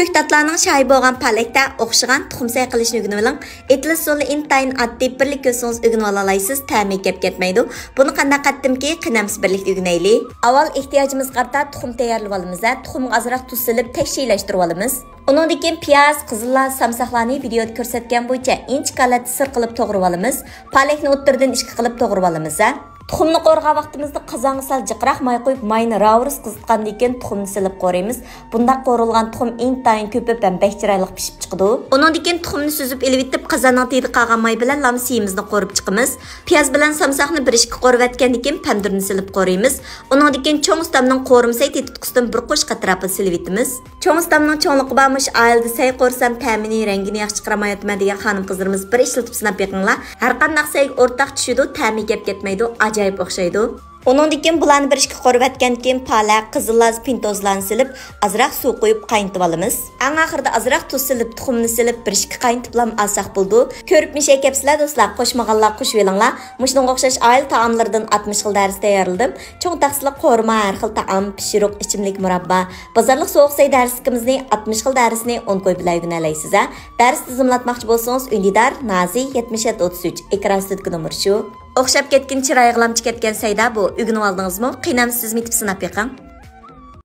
Köktatlarning şahi bo'lgan palakda o'xshagan tuxumsay qilishni o'rganib oling. Etli suli intayin oddiy birlik ko'rsangiz o'rganib olasizsiz, ta'mi kep ketmaydi. Buni qanday qatdimki qinamsiz birlikda o'rganaylik. Avval ehtiyojimiz qarta tuxum tayyorlab olamiz. Tuxumga ozroq tuz silib tekshirlashtirib olamiz. Undan keyin piyoz, qizillar, samsoqlarni videoda ko'rsatgan bo'yicha inchikalat sir qilib to'g'rab olamiz. Palakni o'ttirdan ikki qilib to'g'rab olamiz. Tuxumni qo'rg'an vaqtimizda qozonga sal jiqroq may qo'yib, mayni ravris qizitgandan keyin tuxumni silib qo'raymiz. Bunda qo'rilgan tuxum intayin ko'pib ham chiroyli pishib chiqadi. Undan keyin tuxumni suzib elib etib, qozonning tedi qolgan may bilan lamsiyimizni qo'rib chiqamiz. Piyoz bilan samsoqni bir ikki qo'rib etgandan keyin pandirni silib qo'raymiz. Undan keyin cho'ng ustamning qo'rimsay tetitqisidan bir qo'sh qatrapni silib etamiz. Cho'ng ustamning cho'nliqi bormish, oilda say qo'rsam ta'mini, rangini yaxshi chiqaramayotman degan xonim qizlarimiz bir ishlatib sinab beqinglar. Har qanday sayga o'rtaq tushidi, ta'mi kep ketmaydi. Ajoyib o'xshaydi. Ondan keyin bularni bir ishga qo'rib atgan keyin palak, qizillar, pintozlarni silib, azroq suv qo'yib qaynatib olamiz. Eng oxirida azroq tuz silib, tuxumni silib, bir ishga qaynatiblam alsaq bo'ldi. Ko'rib mishay kepsizlar do'stlar, qo'shmaganlar qo'shib olinglar. Mushunga o'xshash oil taomlardan 60 xil dars tayyorladim. Cho'ng taqsliq qo'rma, har xil taom, pishiriq, ichimlik murabba. Bozorlik so'q say darskimizni 60 xil darsni 10 qo'y bilan o'rganalaysiz. Dars tizimlatmoqchi bo'lsangiz, Undidar Nazi 7733 ekran ustidagi nomer shu. O'xshab ketgan chiroyli g'lamchi ketgan sayda bu. O'rganib oldingizmi? Qiynamsiz mitib sinab yiqing.